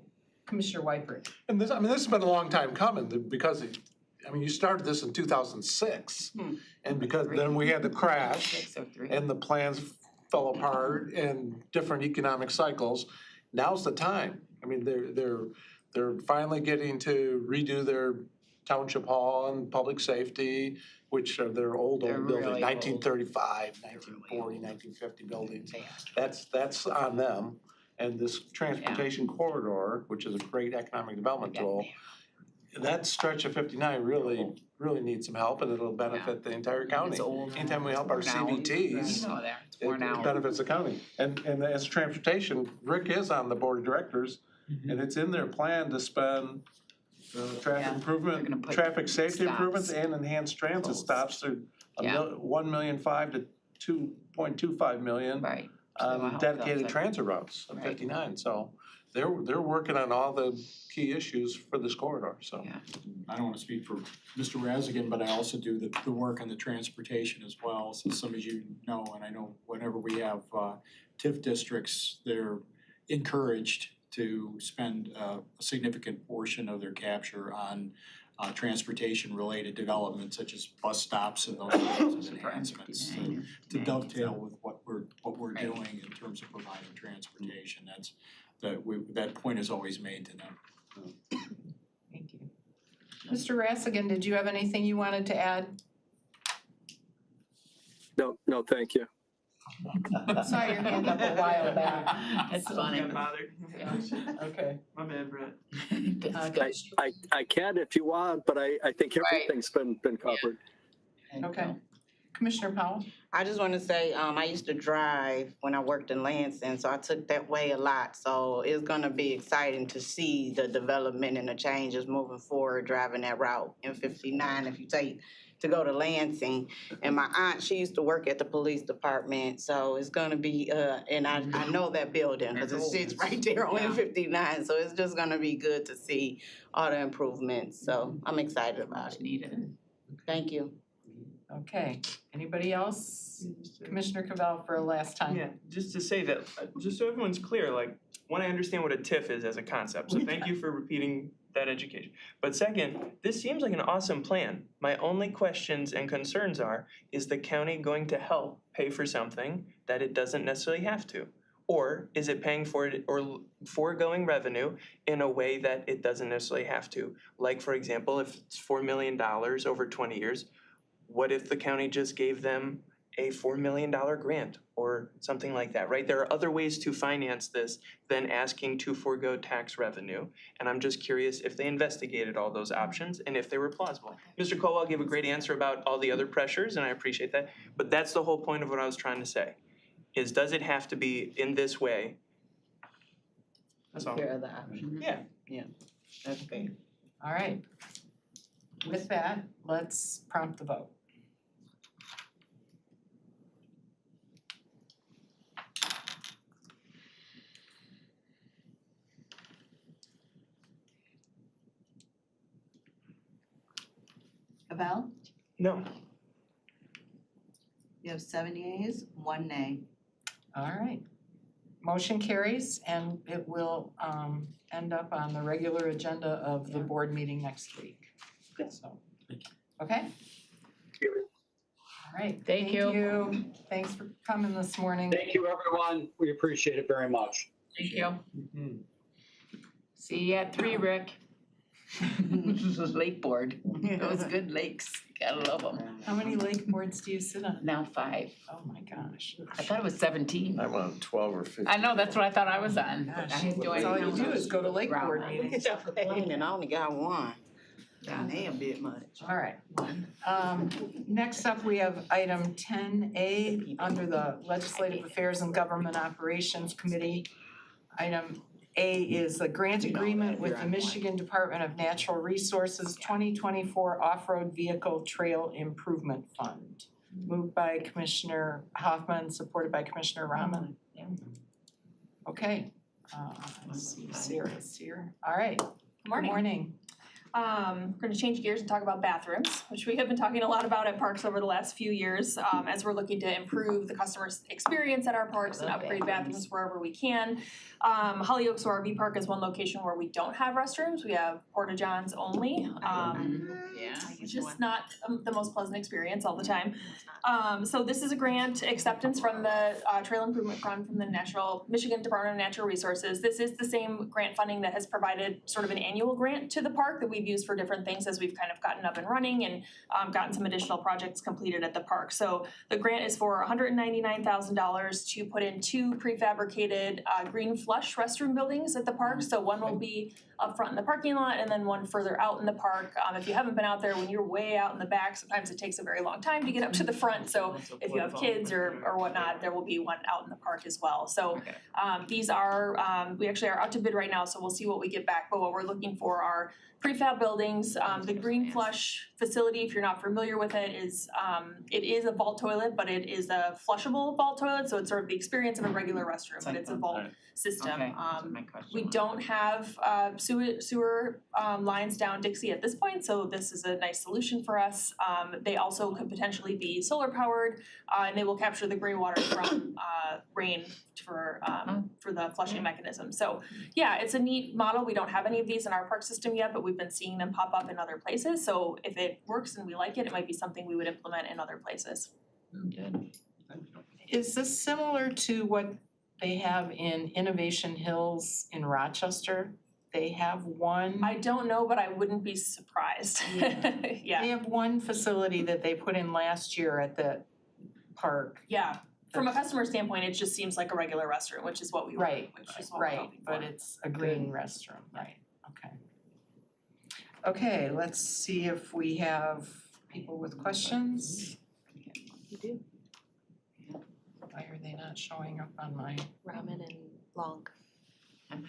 Commissioner Whiteberg. And this, I mean, this has been a long time coming because, I mean, you started this in 2006. And because then we had the crash 603. and the plans fell apart and different economic cycles. Now's the time. I mean, they're finally getting to redo their township hall and public safety, which are their old They're buildings, really old. 1935, 1940, 1950 buildings. That's on them. And this transportation corridor, which is a great economic development tool, that stretch of 59 really needs some help, and it'll benefit the entire county. It's old. Anytime we help our Worn out. CVTs, You know that, it's worn it out. benefits the county. And as transportation, Rick is on the board of directors, and it's in their plan to spend traffic They're gonna improvement, put traffic safety stops. improvements and enhanced transit Close. stops through Yeah. 1,500,000 to 2.25 million Right. So it'll help dedicated those. transit routes of Right. 59. So they're working on all the key issues for this corridor, so. Yeah. I don't wanna speak for Mr. Razagan, but I also do the work on the transportation as well. So some of you know, and I know whenever we have TIF districts, they're encouraged to spend a significant portion of their capture on transportation-related developments such as bus stops and those kinds of enhancements to dovetail with what we're doing in terms of providing transportation. That point is always made to them. Thank you. Mr. Rassigan, did you have anything you wanted to add? No, thank you. Saw your hand up a while back. That's funny. Got bothered. Okay. My bad, Brett. I can if you want, but I think everything's been covered. Okay. Commissioner Powell? I just want to say, I used to drive when I worked in Lansing, so I took that way a lot. So it's going to be exciting to see the development and the changes moving forward, driving that route in 59 if you take to go to Lansing. And my aunt, she used to work at the police department, so it's going to be, and I know that building because it sits right there on M59. So it's just going to be good to see all the improvements. So I'm excited about it. Needed. Thank you. Okay. Anybody else? Commissioner Cavell for a last time. Yeah, just to say that, just so everyone's clear, like, one, I understand what a TIF is as a concept, so thank you for repeating that education. But second, this seems like an awesome plan. My only questions and concerns are, is the county going to help pay for something that it doesn't necessarily have to? Or is it paying for it or foregoing revenue in a way that it doesn't necessarily have to? Like, for example, if it's $4 million over 20 years, what if the county just gave them a $4 million grant or something like that, right? There are other ways to finance this than asking to forego tax revenue. And I'm just curious if they investigated all those options and if they were plausible. Mr. Colwell gave a great answer about all the other pressures, and I appreciate that. But that's the whole point of what I was trying to say, is does it have to be in this way? That's all. Here are the options. Yeah. Yeah, that's fair. All right. With that, let's prompt the vote. Cavell? No. You have 7 yeas, 1 nay. All right. Motion carries, and it will end up on the regular agenda of the board meeting next week. So, okay? All right. Thank you. Thanks for coming this morning. Thank you, everyone. We appreciate it very much. Thank you. See you at 3, Rick. Lake board. Those good lakes. Gotta love them. How many lake boards do you sit on? Now 5. Oh my gosh. I thought it was 17. I'm on 12 or 15. I know, that's what I thought I was on. Gosh, I enjoy that's all you do is go to lake board Look meetings. at y'all complaining, I only got 1. They a bit much. All right. Next up, we have item 10A under the Legislative Affairs and Government Operations Committee. Item A is a grant agreement with the Michigan Department of Natural Resources 2024 Off-Road Vehicle Trail Improvement Fund. Moved by Commissioner Hoffman, supported by Commissioner Rahman. Okay. Let's see, Sarah's here. All right. Good morning. We're gonna change gears and talk about bathrooms, which we have been talking a lot about at parks over the last few years, as we're looking to improve the customer experience at our parks and upgrade bathrooms wherever we can. Hollyoaks RV Park is one location where we don't have restrooms. We have porta johns only. Which is not the most pleasant experience all the time. So this is a grant acceptance from the Trail Improvement Fund from the Michigan Department of Natural Resources. This is the same grant funding that has provided sort of an annual grant to the park that we've used for different things as we've kind of gotten up and running and gotten some additional projects completed at the park. So the grant is for $199,000 to put in 2 prefabricated green flush restroom buildings at the park. So one will be up front in the parking lot and then one further out in the park. If you haven't been out there, when you're way out in the back, sometimes it takes a very long time to get up to the front. So if you have kids or whatnot, there will be one out in the park as well. So these are, we actually are out to bid right now, so we'll see what we get back. But what we're looking for are prefab buildings. The Green Flush facility, if you're not familiar with it, it is a vault toilet, but it is a flushable vault toilet. So it's sort of the experience of a regular restroom, but it's a vault system. We don't have sewer lines down Dixie at this point, so this is a nice solution for us. They also could potentially be solar powered, and they will capture the gray water from rain for the flushing mechanism. So yeah, it's a neat model. We don't have any of these in our park system yet, but we've been seeing them pop up in other places. So if it works and we like it, it might be something we would implement in other places. Good. Is this similar to what they have in Innovation Hills in Rochester? They have one. I don't know, but I wouldn't be surprised. Yeah. They have one facility that they put in last year at the park. Yeah. From a customer standpoint, it just seems like a regular restroom, which is what we want, which is what we're hoping for. But it's a green restroom, right, okay. Okay, let's see if we have people with questions. You do. Why are they not showing up on my? Ramen and Long.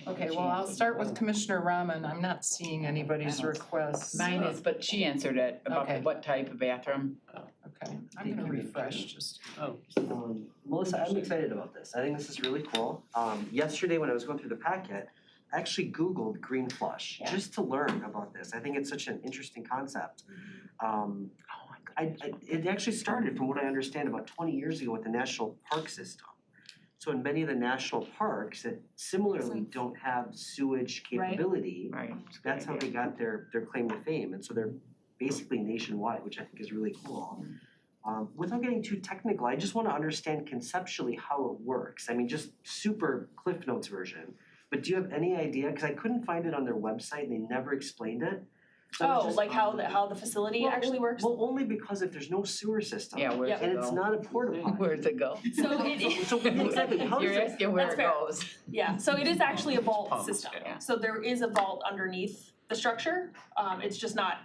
Okay, well, I'll start with Commissioner Rahman. I'm not seeing anybody's requests. Mine is, but she answered it about Okay. what type of bathroom. Okay, I'm gonna refresh just. Melissa, I'm excited about this. I think this is really cool. Yesterday when I was going through the packet, I actually Googled green flush just to learn about this. I think it's such an interesting concept. It actually started, from what I understand, about 20 years ago with the national park system. So in many of the national parks that similarly don't have sewage capability, that's how they got their claim to fame. And so they're basically nationwide, which I think is really cool. Without getting too technical, I just want to understand conceptually how it works. I mean, just super Cliff Notes version. But do you have any idea? Because I couldn't find it on their website and they never explained it. So Oh, like how the facility actually works? Well, only because if there's no sewer system, Yeah, where's and it it's go? not a porta potty. Where's it go? So it So exactly, how does You're it? asking where That's it fair. goes. Yeah, so it is actually a vault system. So there is a vault underneath the structure. It's just not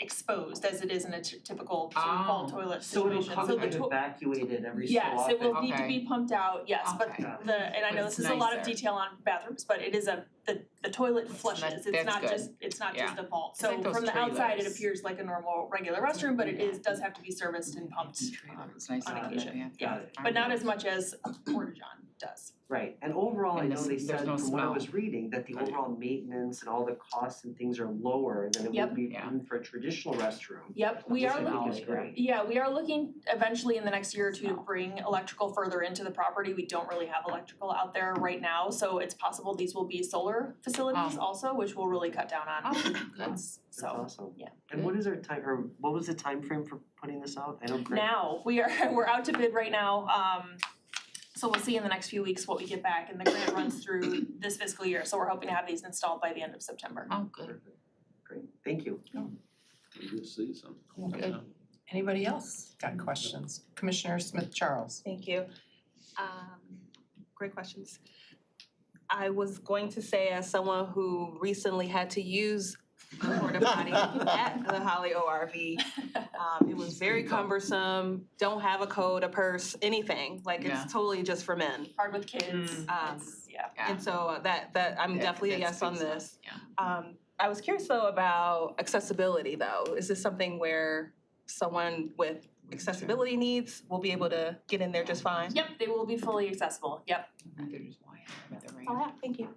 exposed as it is in a typical sort of vault toilet So it'll situation. come and evacuated every so Yes, often? it will need to be pumped out, yes, but Okay. and I know But this it's is a lot of nicer. detail on bathrooms, but it is the toilet flushes, it's that's not good. just Yeah. a vault. It's So like those from the outside, it trailers. appears like a normal, regular restroom, but it does have to be serviced and pumped It's nice on to have occasion, that, yeah, but not as much as a porta john does. Right, and overall, I And know they there's said no from what I smell. was reading, that the overall maintenance and all the costs and things are lower than it Yep. would be Yeah. even for a traditional restroom. Yep, we Which are I think looking, is great. yeah, we are looking eventually in the next year or two to bring electrical further into the property. We don't really have electrical out there right now, so it's possible these will be solar facilities also, which will really cut down on costs. That's So, awesome. yeah. And what is our time, or what was the time frame for putting this out? I know Greg. Now, we're out to bid right now, so we'll see in the next few weeks what we get back, and the grant runs through this fiscal year, so we're hoping to have these installed by the end of September. Oh, good. Great, thank you. Good season. Good. Anybody else got questions? Commissioner Smith Charles. Thank you. Great questions. I was going to say, as someone who recently had to use the porta potty at the Holly ORV, it was very cumbersome, don't have a code, a purse, anything, like Yeah. it's totally just for men. Hard with kids, yeah. And so that I'm definitely a yes on this. Yeah. I was curious though about accessibility though. Is this something where someone with accessibility needs will be able to get in there just fine? Yep, they will be fully accessible, yep. They're just wide, but they're right. Oh, yeah, thank you.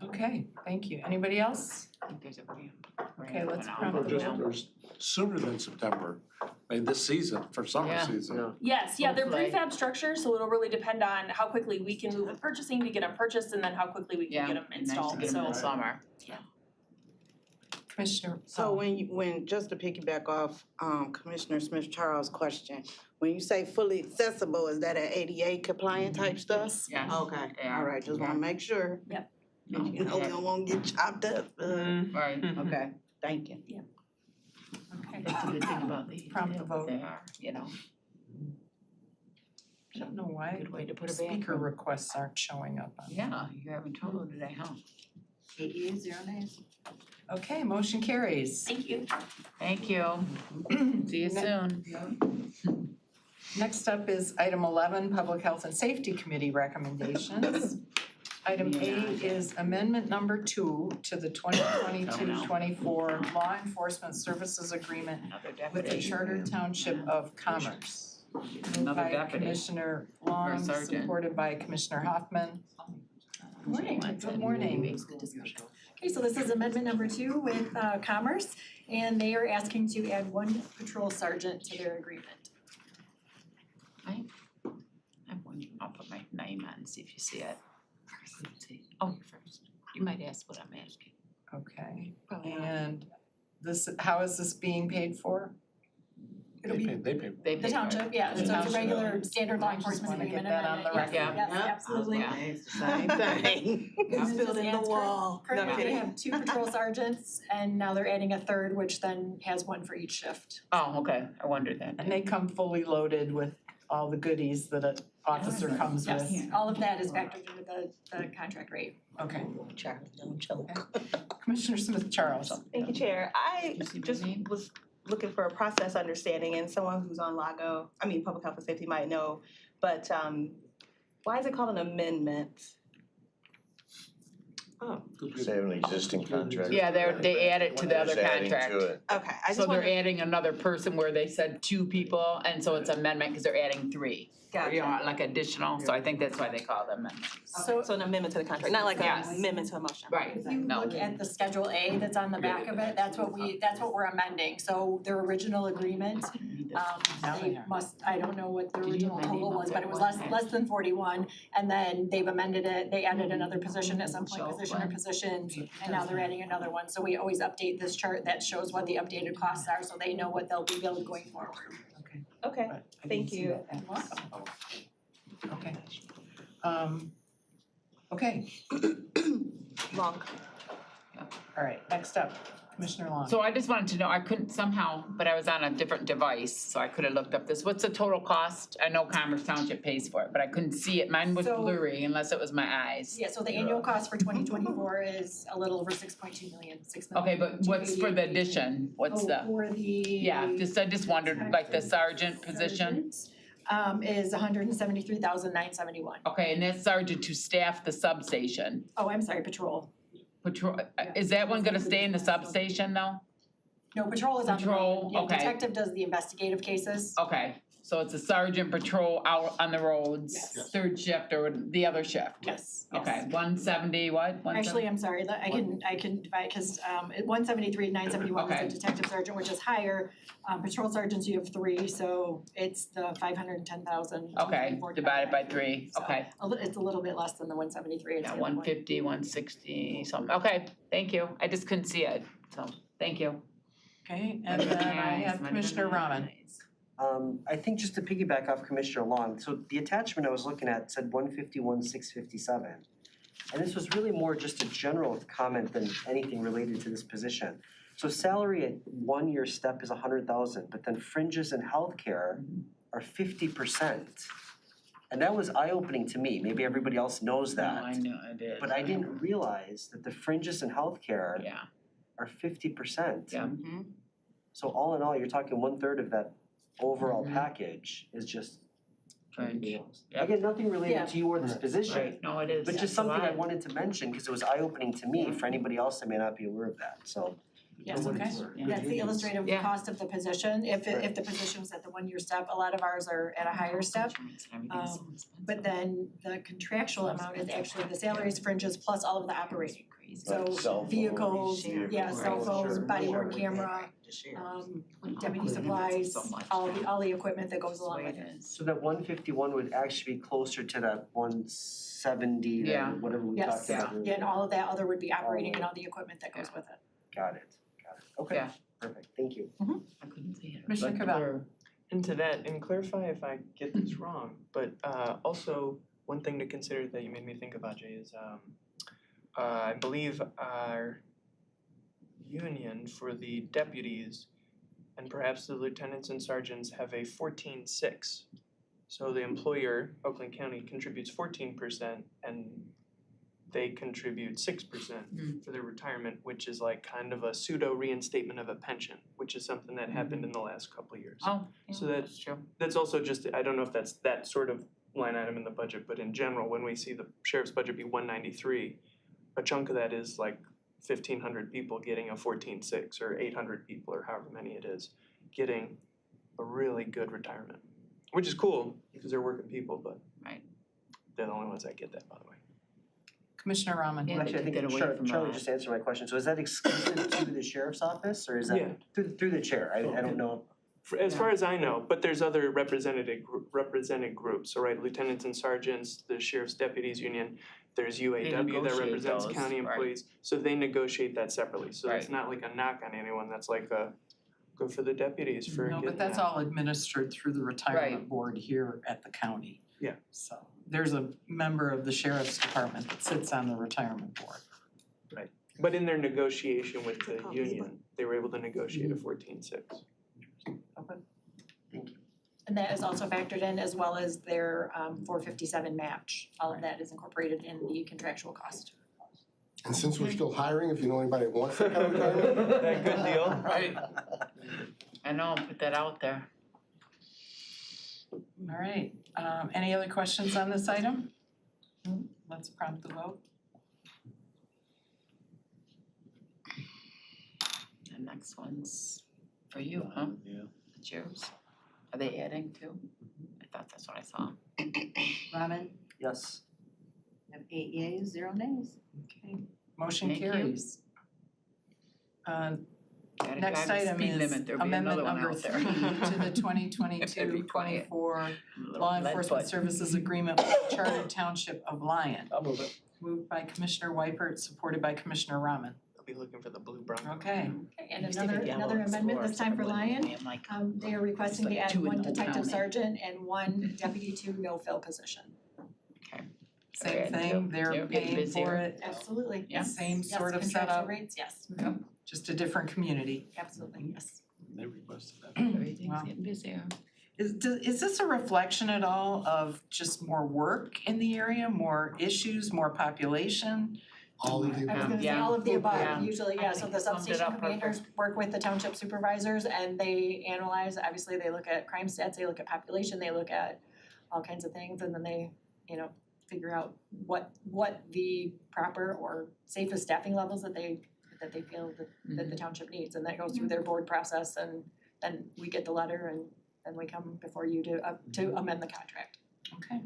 Okay, thank you. Anybody else? I think there's a grant. Okay, let's Grant prompt Or the just, vote. or sooner than September, I mean, this season, for summer Yeah. season. Yes, yeah, they're Hopefully. prefab structures, so it'll really depend on how quickly we can move with purchasing to get them purchased and then how quickly we can get them Nice to installed, get 'em in the so. summer. Commissioner. So when, just to piggyback off, Commissioner Smith Charles' question, when you say fully accessible, is that an ADA compliant type stuff? Yes. Okay, they all are. right, just wanna make sure. Yep. You know, we don't wanna get chopped up. Right. Okay, thank you. Okay. That's a good thing about these. Prompt the vote. They are, you know, I don't know why good way to put a speaker bathroom. requests aren't showing up on. Yeah, you're having trouble today, huh? 8 yeas, 0 nays. Okay, motion carries. Thank you. Thank you. See you soon. Next up is item 11, Public Health and Safety Committee recommendations. Item A is amendment number 2 to the 2022-24 Law Enforcement Services Agreement Another with the deputy. Charter Township of Commerce. Moved Another by deputy. Commissioner Long, sergeant. supported by Commissioner Hoffman. Good morning. Good morning. Good discussion. Okay, so this is amendment number 2 with Commerce, and they are asking to add 1 patrol sergeant to their agreement. I have one, I'll put my name on and see if you see it. Let's see. Oh, you first. You might ask what I'm asking. Okay, Probably not. and this, how is this being paid for? It'll be They pay. They the pay for it. township, yeah, so it's a regular standard law enforcement Wanna get agreement that on amendment, the yes, record. yes, Yeah. absolutely. Yeah. It's the same thing. And It's it building just the adds wall. Currently, No they kidding. have 2 patrol sergeants, and now they're adding a third, which then has 1 for each shift. Oh, okay, I wondered that. And they come fully loaded with all the goodies that an officer comes with. Yes, all of that is factored into the contract rate. Okay, Charlie, don't choke. Commissioner Smith Charles. Thank you, Chair. I You see my just name? was looking for a process understanding, and someone who's on Public Health and Safety might know, but why is it called an amendment? They have an existing contract. Yeah, they add it to the other Just adding contract. to it. Okay, I So just they're wanted, adding another person where they said 2 people, and so it's amendment because they're adding 3. gotcha. You know, like additional, so I think that's why they call them amendments. So an amendment to the contract, not like an Yes. amendment to a motion. Right, If you no. look at the Schedule A that's on the back of it, that's what we're amending. So their original agreement, Now they they are. must, I don't know what the Did you original have my name total up was, there? but it was less than 41. And then they've amended it, they added another position at some point, So position or when- positions, and now they're adding another one. So we always update this chart that shows what the updated costs are, so they know what they'll be billed going forward. Okay. Okay, but I thank didn't see you. that. Okay. Okay, Long. all right, next up, Commissioner Long. So I just wanted to know, I couldn't somehow, but I was on a different device, so I could have looked up this. What's the total cost? I know Commerce Township pays for it, but I couldn't see it. Mine was So- blurry unless it was my eyes. Yeah, so the annual cost for 2024 is a little over 6.2 million, 6 million. Okay, but what's for the 288. addition? What's Oh, the, for the. yeah, I just wondered, like the sergeant position? Is 173,971. Okay, and that's sergeant to staff the substation. Oh, I'm sorry, patrol. Patrol, is that one gonna stay in the substation though? No, patrol is on the Patrol, road. Yeah, okay. detective does the investigative cases. Okay, so it's a sergeant patrol out on the roads, Yes. 3rd shift or the other shift? Yes, Okay, yes. 170, what? Actually, I'm sorry, I can divide, cause 173,971 Okay. is the detective sergeant, which is higher. Patrol sergeants, you have 3, so it's the 510,000. Okay, divided by 3, So, okay. It's a little bit less than the 173, it's Yeah, the other one. 150, 160, something, okay, thank you, I just couldn't see it, so, thank you. Okay, and then I have Commissioner Rahman. I think just to piggyback off Commissioner Long, so the attachment I was looking at said 151,657. And this was really more just a general comment than anything related to this position. So salary at 1-year step is 100,000, but then fringes and healthcare are 50%. And that was eye-opening to me, maybe everybody else knows No, that. I knew, I did. But I didn't realize that the fringes and healthcare Yeah, are 50%. yeah, So all in all, you're talking 1/3 of that overall Mhm. package is just. Fringe. Yep. Again, nothing Yeah. related to you or this position, right, no, it is. but just It's a something I lot. wanted to mention because it was eye-opening to me, for anybody else that may not be aware of that, so. Yes, Okay. That's the illustrative Yeah. cost of the position. If the position was at the 1-year step, a lot of ours are at a higher step. But then the contractual amount is actually the salaries, fringes, plus all of the operating. So Like cell phone, vehicles, vehicles, cell right, phones, sure, body worn sure. camera, deputy supplies, all the equipment that goes along with it. So that 151 would actually be closer to that 170, Yeah. whatever we Yes, talked about. yeah, and all of that other would be operating and all the equipment that goes with it. Got it. Okay, Yeah. perfect, thank you. I couldn't see it. Commissioner Cavell. Into that, and clarify if I get this wrong, but also one thing to consider that you made me think about, Jay, is I believe our union for the deputies and perhaps the lieutenants and sergeants have a 14-6. So the employer, Oakland County, contributes 14% and they contribute 6% for their retirement, which is like kind of a pseudo reinstatement of a pension, which is something that happened in the last couple of years. Oh, So yeah, that's true. That's also just, I don't know if that's that sort of line item in the budget, but in general, when we see the sheriff's budget be 193, a chunk of that is like 1,500 people getting a 14-6 or 800 people or however many it is, getting a really good retirement, which is cool because they're working people, but Right. they're the only ones that get that, by the way. Commissioner Rahman. Yeah, Well, they actually, I took that think away from Charlie the- just answered my question, so is that exclusive to the sheriff's office, or is that Yeah. through the chair? I don't know. As far as I know, but there's other represented groups, so right, lieutenants and sergeants, the sheriff's deputies union, there's UAW that negotiate represents those, county right. employees, so they negotiate that separately, so it's Right. not like a knock on anyone, that's like a, go for the deputies for No, getting but that's that. all administered through the retirement board here at the county. Yeah. So there's a member of the sheriff's department that sits on the retirement board. But in their negotiation with the union, they were able to negotiate a 14-6. And that is also factored in as well as their 457 match. All of that is incorporated in the contractual cost. And since we're still hiring, if you know anybody that wants to come retirement. That good deal? Right. I know, put that out there. All right, any other questions on this item? Let's prompt the vote. The next one's for you, huh? Yeah. It's yours. Are they adding too? I thought that's what I saw. Ramen, Yes. I have 8 yeas, 0 nays. Okay, motion Thank you. carries. Gotta Next drive the item speed is limit, there'll be amendment another one number out there. 3 to the 2022-24 Law Enforcement Services Agreement with the Chartered Township of Lyon. I'll move it. Moved by Commissioner Weipert, supported by Commissioner Rahman. I'll be looking for the blue Bronco. Okay, And another amendment, this time for Lyon. They are requesting to add 1 detective sergeant and 1 deputy 2 no-fill position. same thing, they're Yep, getting paying for busier. it, Absolutely. Yeah. same Yes, sort of contractual setup, rates, yes. just a different community. Absolutely, yes. They requested that. Everything's Wow. getting busier. Is this a reflection at all of just more work in the area, more issues, more population? All of the I was gonna say Yeah. all of the Yeah. above, usually, yeah, so the summed it substation up commanders work with the township supervisors and they analyze, obviously, they look at crime stats, they look at population, they look at all kinds of things, and then they, figure out what the proper or safest staffing levels that they feel that the township needs, and that goes through their board process, and then we get the letter, and then we come before you to amend the contract. Okay.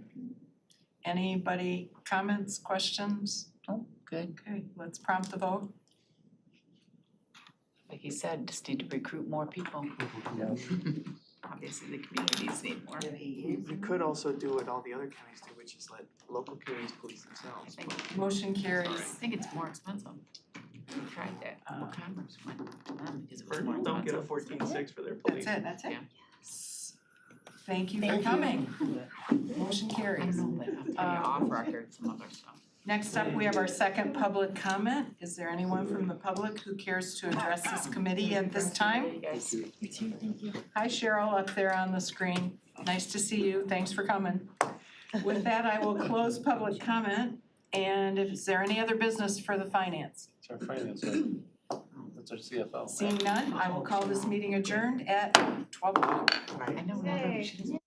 Anybody comments, questions? Oh, good. Okay, let's prompt the vote. Like you said, just need to recruit more people. Obviously, the communities need more. You could also do what all the other counties do, which is let local communities police themselves. Motion I carries. think it's more expensive. We tried that. Well, Commerce went to them because it was Or more don't get a expensive. 14-6 for their police. That's it. Yeah. Thank you for Thank you. coming. Motion I carries. know, but I'll tell you off record some other stuff. Next up, we have our second public comment. Is there anyone from the public who cares to address this committee at this time? Hi Cheryl, up there on the screen. Nice to see you. Thanks for coming. With that, I will close public comment. And is there any other business for the finance? It's our finance, right? That's our CFO. Seeing none, I will call this meeting adjourned at 12 o'clock. I know, no, she doesn't